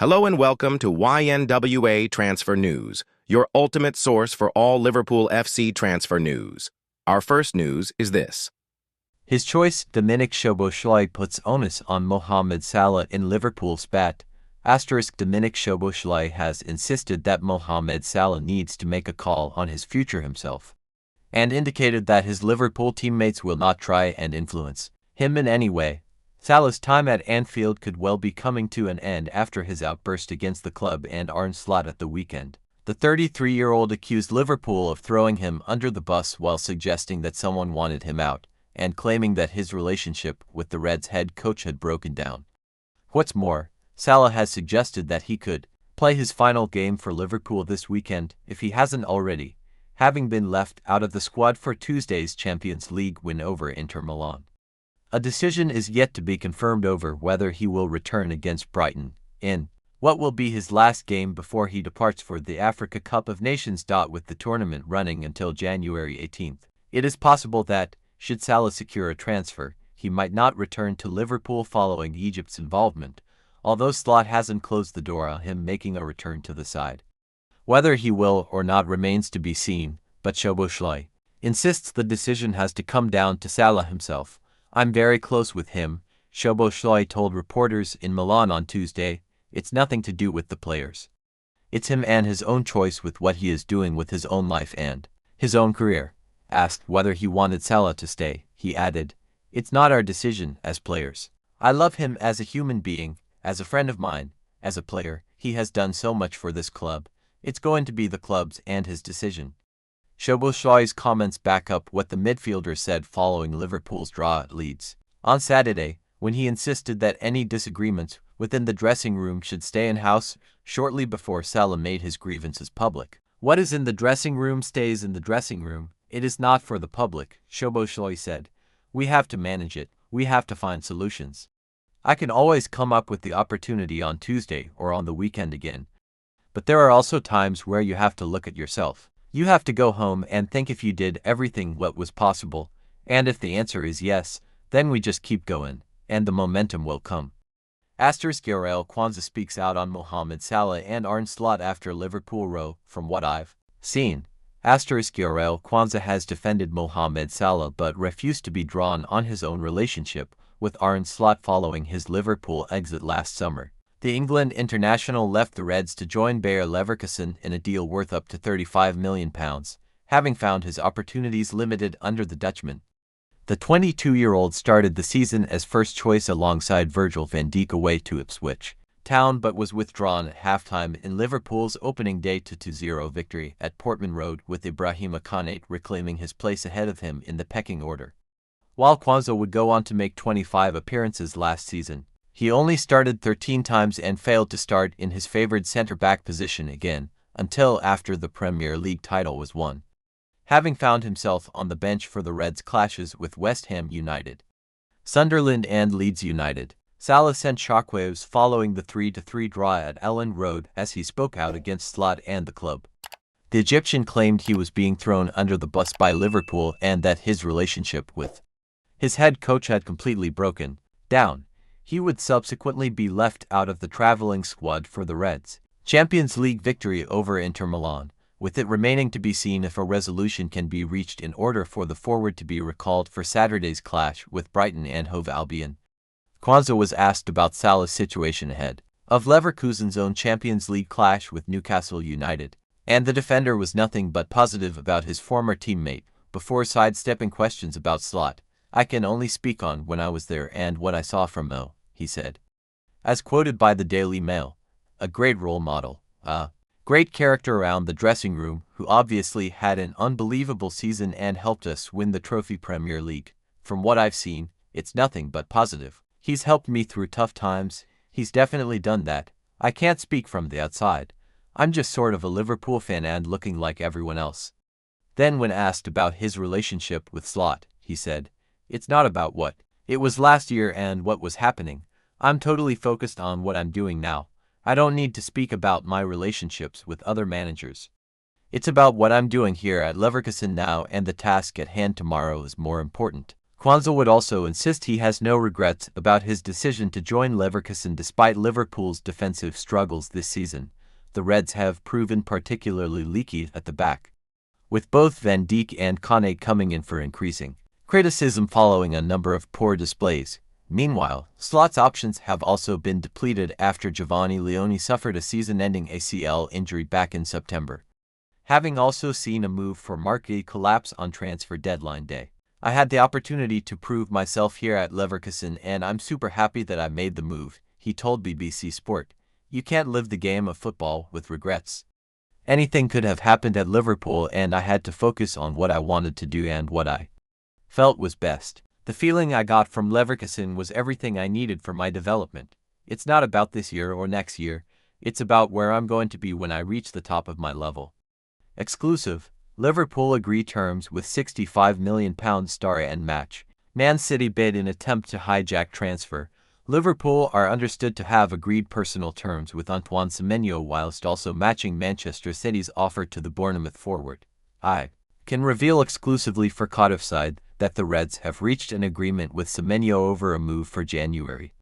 Hello and welcome to YNWA Transfer News, your ultimate source for all Liverpool FC transfer news. Our first news is this. His choice, Dominik Szoboszlai, puts onus on Mohamed Salah in Liverpool spat. Dominik Szoboszlai has insisted that Mohamed Salah needs to make a call on his future himself, and indicated that his Liverpool teammates will not try and influence him in any way. Salah's time at Anfield could well be coming to an end after his outburst against the club and Arne Slot at the weekend. The 33-year-old accused Liverpool of throwing him under the bus while suggesting that someone wanted him out, and claiming that his relationship with the Reds head coach had broken down. What's more, Salah has suggested that he could play his final game for Liverpool this weekend if he hasn't already, having been left out of the squad for Tuesday's Champions League win over Inter Milan. A decision is yet to be confirmed over whether he will return against Brighton in what will be his last game before he departs for the Africa Cup of Nations. With the tournament running until January 18th, it is possible that, should Salah secure a transfer, he might not return to Liverpool following Egypt's involvement, although Slot hasn't closed the door on him making a return to the side. Whether he will or not remains to be seen, but Szoboszlai insists the decision has to come down to Salah himself. "I'm very close with him," Szoboszlai told reporters in Milan on Tuesday. "It's nothing to do with the players. It's him and his own choice with what he is doing with his own life and his own career." Asked whether he wanted Salah to stay, he added, "It's not our decision as players. I love him as a human being, as a friend of mine, as a player. He has done so much for this club. It's going to be the club's and his decision." Szoboszlai's comments back up what the midfielder said following Liverpool's draw at Leeds on Saturday, when he insisted that any disagreements within the dressing room should stay in-house shortly before Salah made his grievances public. "What is in the dressing room stays in the dressing room. It is not for the public," Szoboszlai said. "We have to manage it. We have to find solutions. I can always come up with the opportunity on Tuesday or on the weekend again. But there are also times where you have to look at yourself. You have to go home and think if you did everything what was possible, and if the answer is yes, then we just keep going, and the momentum will come." Quansah speaks out on Mohamed Salah and Arne Slot after Liverpool row. "From what I've seen, Quansah has defended Mohamed Salah but refused to be drawn on his own relationship with Arne Slot following his Liverpool exit last summer. The England international left the Reds to join Bayer Leverkusen in a deal worth up to £35 million, having found his opportunities limited under the Dutchman. The 22-year-old started the season as first choice alongside Virgil van Dijk away to Ipswich Town but was withdrawn at halftime in Liverpool's opening day to 2-0 victory at Portman Road, with Ibrahima Konate reclaiming his place ahead of him in the pecking order. While Quansah would go on to make 25 appearances last season, he only started 13 times and failed to start in his favoured centre-back position again, until after the Premier League title was won, having found himself on the bench for the Reds' clashes with West Ham United, Sunderland and Leeds United. Salah sent shockwaves following the 3-3 draw at Elland Road as he spoke out against Slot and the club. The Egyptian claimed he was being thrown under the bus by Liverpool and that his relationship with his head coach had completely broken down. He would subsequently be left out of the travelling squad for the Reds' Champions League victory over Inter Milan, with it remaining to be seen if a resolution can be reached in order for the forward to be recalled for Saturday's clash with Brighton and Hove Albion. Quansah was asked about Salah's situation ahead of Leverkusen's own Champions League clash with Newcastle United, and the defender was nothing but positive about his former teammate, before sidestepping questions about Slot. "I can only speak on when I was there and what I saw from Mo," he said. As quoted by the Daily Mail, "A great role model, a great character around the dressing room, who obviously had an unbelievable season and helped us win the trophy Premier League. From what I've seen, it's nothing but positive. He's helped me through tough times. He's definitely done that. I can't speak from the outside. I'm just sort of a Liverpool fan and looking like everyone else." Then when asked about his relationship with Slot, he said, "It's not about what it was last year and what was happening. I'm totally focused on what I'm doing now. I don't need to speak about my relationships with other managers. It's about what I'm doing here at Leverkusen now, and the task at hand tomorrow is more important." Quansah would also insist he has no regrets about his decision to join Leverkusen despite Liverpool's defensive struggles this season. The Reds have proven particularly leaky at the back, with both Van Dijk and Kane coming in for increasing criticism following a number of poor displays. Meanwhile, Slot's options have also been depleted after Giovanni Leone suffered a season-ending ACL injury back in September, having also seen a move for market collapse on transfer deadline day. I had the opportunity to prove myself here at Leverkusen and I'm super happy that I made the move, he told BBC Sport. You can't live the game of football with regrets. Anything could have happened at Liverpool and I had to focus on what I wanted to do and what I felt was best. The feeling I got from Leverkusen was everything I needed for my development. It's not about this year or next year, it's about where I'm going to be when I reach the top of my level. Exclusive. Liverpool agree terms with £65 million star and match. Man City bid in attempt to hijack transfer. Liverpool are understood to have agreed personal terms with Antoine Semenyo whilst also matching Manchester City's offer to the Bournemouth forward. I can reveal exclusively for Cardiff side that the Reds have reached an agreement with Semenyo over a move for January,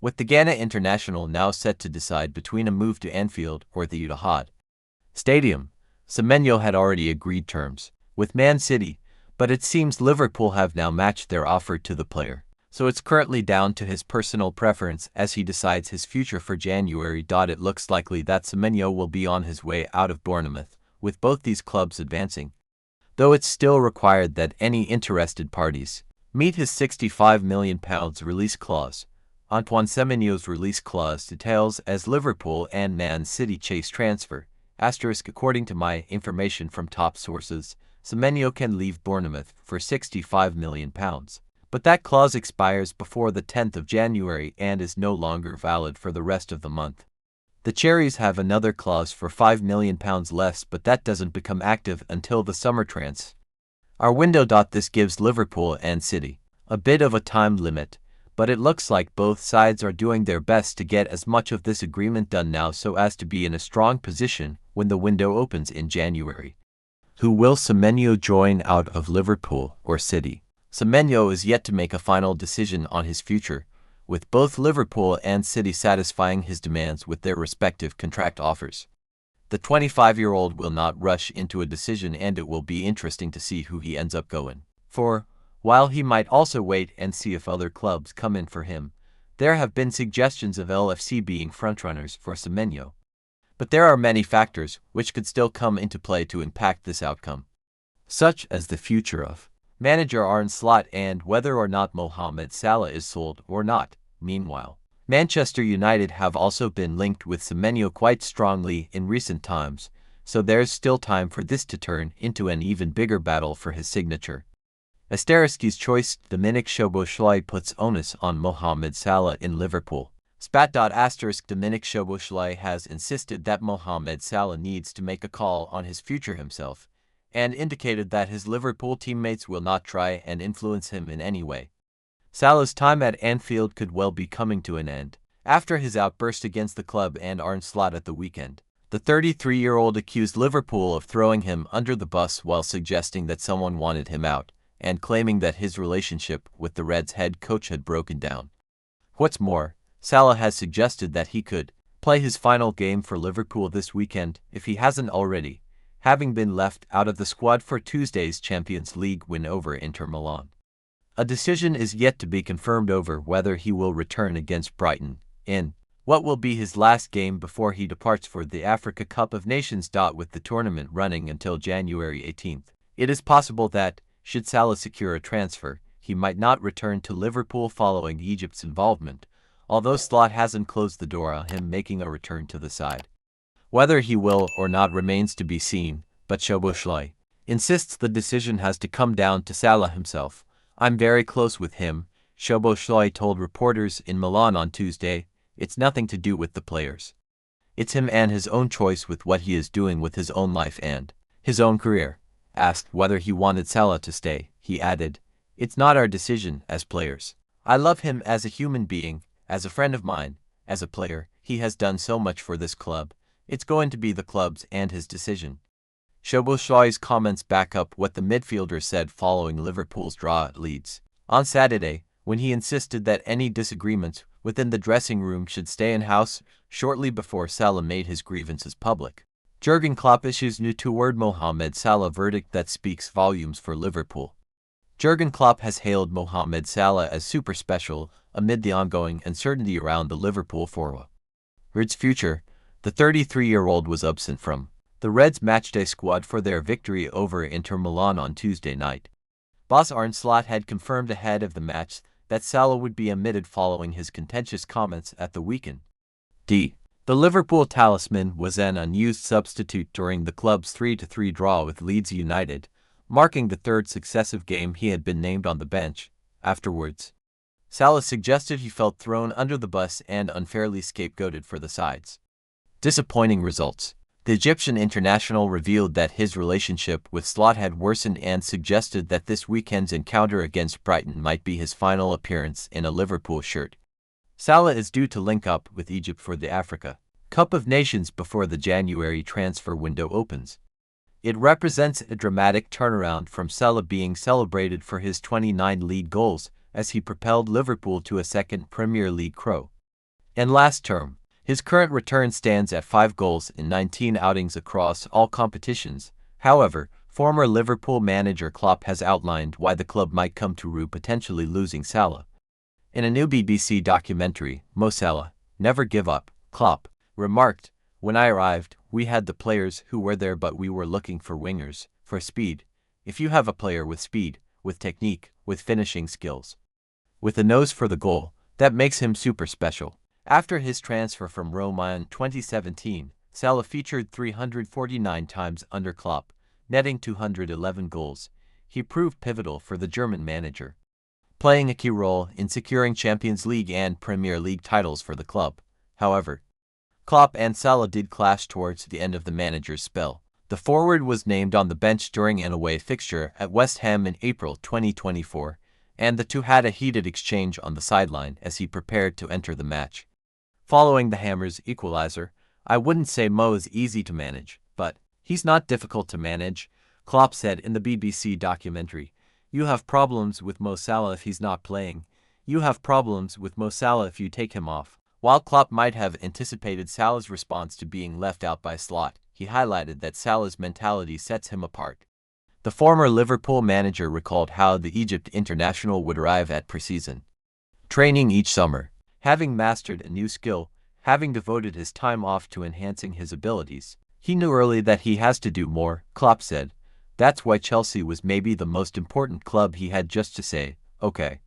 with the Ghana international now set to decide between a move to Anfield or the Etihad Stadium. Semenyo had already agreed terms with Man City, but it seems Liverpool have now matched their offer to the player, so it's currently down to his personal preference as he decides his future for January. It looks likely that Semenyo will be on his way out of Bournemouth, with both these clubs advancing, though it's still required that any interested parties meet his £65 million release clause. Antoine Semenyo's release clause details as Liverpool and Man City chase transfer. According to my information from top sources, Semenyo can leave Bournemouth for £65 million, but that clause expires before the 10th of January and is no longer valid for the rest of the month. The Cherries have another clause for £5 million less, but that doesn't become active until the summer transfer window. This gives Liverpool and City a bit of a time limit, but it looks like both sides are doing their best to get as much of this agreement done now so as to be in a strong position when the window opens in January. Who will Semenyo join out of Liverpool or City? Semenyo is yet to make a final decision on his future, with both Liverpool and City satisfying his demands with their respective contract offers. The 25-year-old will not rush into a decision and it will be interesting to see who he ends up going for. While he might also wait and see if other clubs come in for him, there have been suggestions of LFC being frontrunners for Semenyo. But there are many factors which could still come into play to impact this outcome, such as the future of manager Arne Slot and whether or not Mohamed Salah is sold or not. Meanwhile, Manchester United have also been linked with Semenyo quite strongly in recent times, so there's still time for this to turn into an even bigger battle for his signature. Asterisky's choice. Dominik Szoboszlai puts onus on Mohamed Salah in Liverpool. Spat. Dominik Szoboszlai has insisted that Mohamed Salah needs to make a call on his future himself, and indicated that his Liverpool teammates will not try and influence him in any way. Salah's time at Anfield could well be coming to an end after his outburst against the club and Arne Slot at the weekend. The 33-year-old accused Liverpool of throwing him under the bus while suggesting that someone wanted him out, and claiming that his relationship with the Reds head coach had broken down. What's more, Salah has suggested that he could play his final game for Liverpool this weekend if he hasn't already, having been left out of the squad for Tuesday's Champions League win over Inter Milan. A decision is yet to be confirmed over whether he will return against Brighton in what will be his last game before he departs for the Africa Cup of Nations. With the tournament running until January 18th, it is possible that, should Salah secure a transfer, he might not return to Liverpool following Egypt's involvement, although Slot hasn't closed the door on him making a return to the side. Whether he will or not remains to be seen, but Szoboszlai insists the decision has to come down to Salah himself. I'm very close with him, Szoboszlai told reporters in Milan on Tuesday. It's nothing to do with the players. It's him and his own choice with what he is doing with his own life and his own career. Asked whether he wanted Salah to stay, he added, "It's not our decision as players. I love him as a human being, as a friend of mine, as a player. He has done so much for this club. It's going to be the club's and his decision." Szoboszlai's comments back up what the midfielder said following Liverpool's draw at Leeds. On Saturday, when he insisted that any disagreements within the dressing room should stay in-house shortly before Salah made his grievances public. Jurgen Klopp issues new toward Mohamed Salah verdict that speaks volumes for Liverpool. Jurgen Klopp has hailed Mohamed Salah as super special amid the ongoing uncertainty around the Liverpool forward's future. The 33-year-old was absent from the Reds' matchday squad for their victory over Inter Milan on Tuesday night. Boss Arne Slot had confirmed ahead of the match that Salah would be omitted following his contentious comments at the weekend. The Liverpool talisman was an unused substitute during the club's 3-3 draw with Leeds United, marking the third successive game he had been named on the bench. Afterwards, Salah suggested he felt thrown under the bus and unfairly scapegoated for the side's disappointing results. The Egyptian international revealed that his relationship with Slot had worsened and suggested that this weekend's encounter against Brighton might be his final appearance in a Liverpool shirt. Salah is due to link up with Egypt for the Africa Cup of Nations before the January transfer window opens. It represents a dramatic turnaround from Salah being celebrated for his 29 league goals as he propelled Liverpool to a second Premier League crown. And last term, his current return stands at 5 goals in 19 outings across all competitions. However, former Liverpool manager Klopp has outlined why the club might come to rue potentially losing Salah. In a new BBC documentary, Mo Salah, Never Give Up, Klopp remarked, "When I arrived, we had the players who were there, but we were looking for wingers, for speed. If you have a player with speed, with technique, with finishing skills, with a nose for the goal, that makes him super special." After his transfer from Roma in 2017, Salah featured 349 times under Klopp, netting 211 goals. He proved pivotal for the German manager, playing a key role in securing Champions League and Premier League titles for the club. However, Klopp and Salah did clash towards the end of the manager's spell. The forward was named on the bench during an away fixture at West Ham in April 2024, and the two had a heated exchange on the sideline as he prepared to enter the match. Following the Hammers' equalizer, "I wouldn't say Mo is easy to manage, but he's not difficult to manage," Klopp said in the BBC documentary. "You have problems with Mo Salah if he's not playing. You have problems with Mo Salah if you take him off." While Klopp might have anticipated Salah's response to being left out by Slot, he highlighted that Salah's mentality sets him apart. The former Liverpool manager recalled how the Egypt international would arrive at preseason training each summer, having mastered a new skill, having devoted his time off to enhancing his abilities. He knew early that he has to do more, Klopp said. That's why Chelsea was maybe the most important club. He had just to say, "Okay,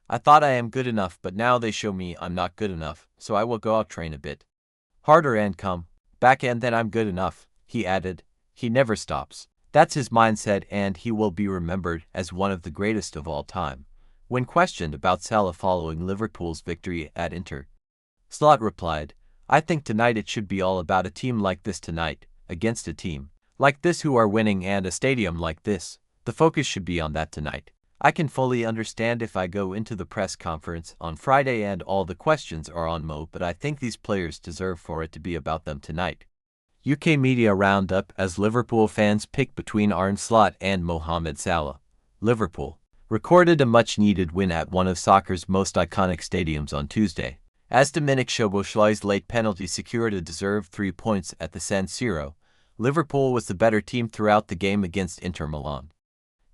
I thought I am good enough, but now they show me I'm not good enough, so I will go out train a bit harder and come back and then I'm good enough." He added, "He never stops. That's his mindset and he will be remembered as one of the greatest of all time." When questioned about Salah following Liverpool's victory at Inter, Slot replied, "I think tonight it should be all about a team like this tonight, against a team like this who are winning and a stadium like this. The focus should be on that tonight. I can fully understand if I go into the press conference on Friday and all the questions are on Mo, but I think these players deserve for it to be about them tonight." UK media roundup as Liverpool fans pick between Arne Slot and Mohamed Salah. Liverpool recorded a much-needed win at one of soccer's most iconic stadiums on Tuesday, as Dominik Szoboszlai's late penalty secured a deserved 3 points at the San Siro. Liverpool was the better team throughout the game against Inter Milan.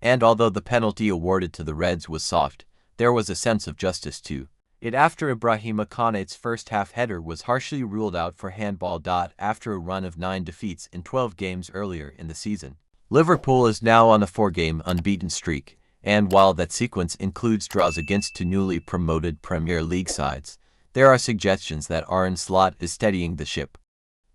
And although the penalty awarded to the Reds was soft, there was a sense of justice to it after Ibrahima Konate's first-half header was harshly ruled out for handball. After a run of 9 defeats in 12 games earlier in the season, Liverpool is now on a 4-game unbeaten streak, and while that sequence includes draws against 2 newly promoted Premier League sides, there are suggestions that Arne Slot is steadying the ship.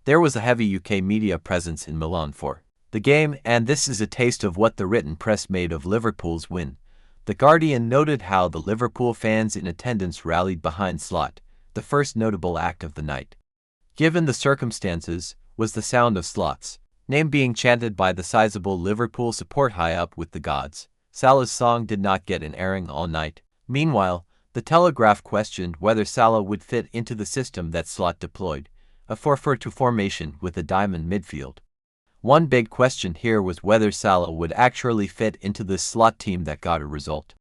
There was a heavy UK media presence in Milan for the game, and this is a taste of what the written press made of Liverpool's win. The Guardian noted how the Liverpool fans in attendance rallied behind Slot. The first notable act of the night, given the circumstances, was the sound of Slot's name being chanted by the sizable Liverpool support high up with the gods. Salah's song did not get an airing all night. Meanwhile, the Telegraph questioned whether Salah would fit into the system that Slot deployed, a 4-4-2 formation with a diamond midfield. One big question here was whether Salah would actually fit into this Slot team that got a result.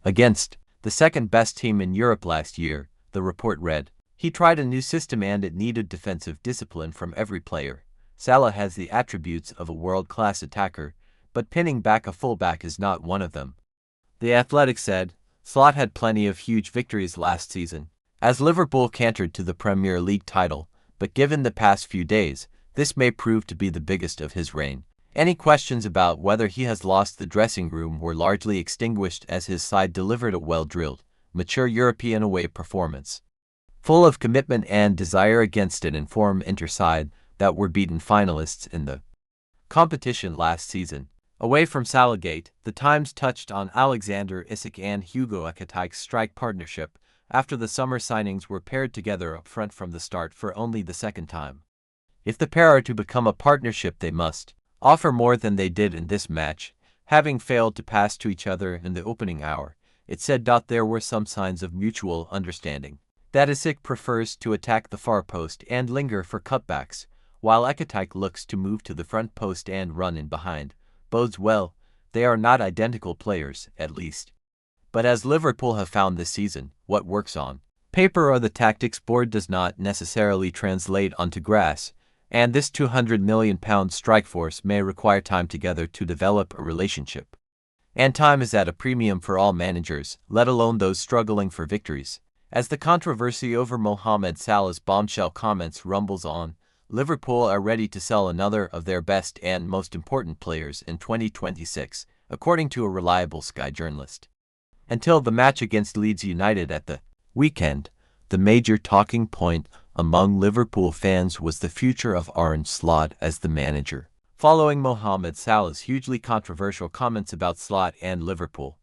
against the second-best team in Europe last year, the report read. He tried a new system and it needed defensive discipline from every player. Salah has the attributes of a world-class attacker, but pinning back a fullback is not one of them. The Athletic said, Salah had plenty of huge victories last season, as Liverpool cantered to the Premier League title, but given the past few days, this may prove to be the biggest of his reign. Any questions about whether he has lost the dressing room were largely extinguished as his side delivered a well-drilled, mature European away performance, full of commitment and desire against an informed Inter side that were beaten finalists in the competition last season. Away from Salahgate, the Times touched on Alexander Isak and Hugo Ekitike's strike partnership after the summer signings were paired together up front from the start for only the second time. If the pair are to become a partnership, they must offer more than they did in this match, having failed to pass to each other in the opening hour. It said there were some signs of mutual understanding. That Isak prefers to attack the far post and linger for cutbacks, while Ekitike looks to move to the front post and run in behind. Bodes well. They are not identical players, at least. But as Liverpool have found this season, what works on paper or the tactics board does not necessarily translate onto grass, and this £200 million strike force may require time together to develop a relationship. And time is at a premium for all managers, let alone those struggling for victories. As the controversy over Mohamed Salah's bombshell comments rumbles on, Liverpool are ready to sell another of their best and most important players in 2026, according to a reliable Sky journalist. Until the match against Leeds United at the weekend, the major talking point among Liverpool fans was the future of Arne Slot as the manager, following Mohamed Salah's hugely controversial comments about Slot and Liverpool.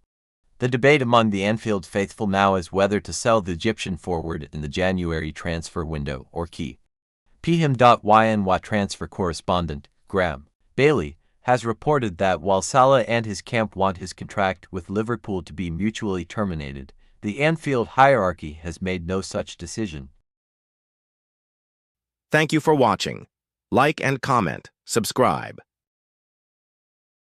The debate among the Anfield faithful now is whether to sell the Egyptian forward in the January transfer window or keep him. YNWA transfer correspondent, Graham Bailey, has reported that while Salah and his camp want his contract with Liverpool to be mutually terminated, the Anfield hierarchy has made no such decision. Thank you for watching. Like and comment, subscribe.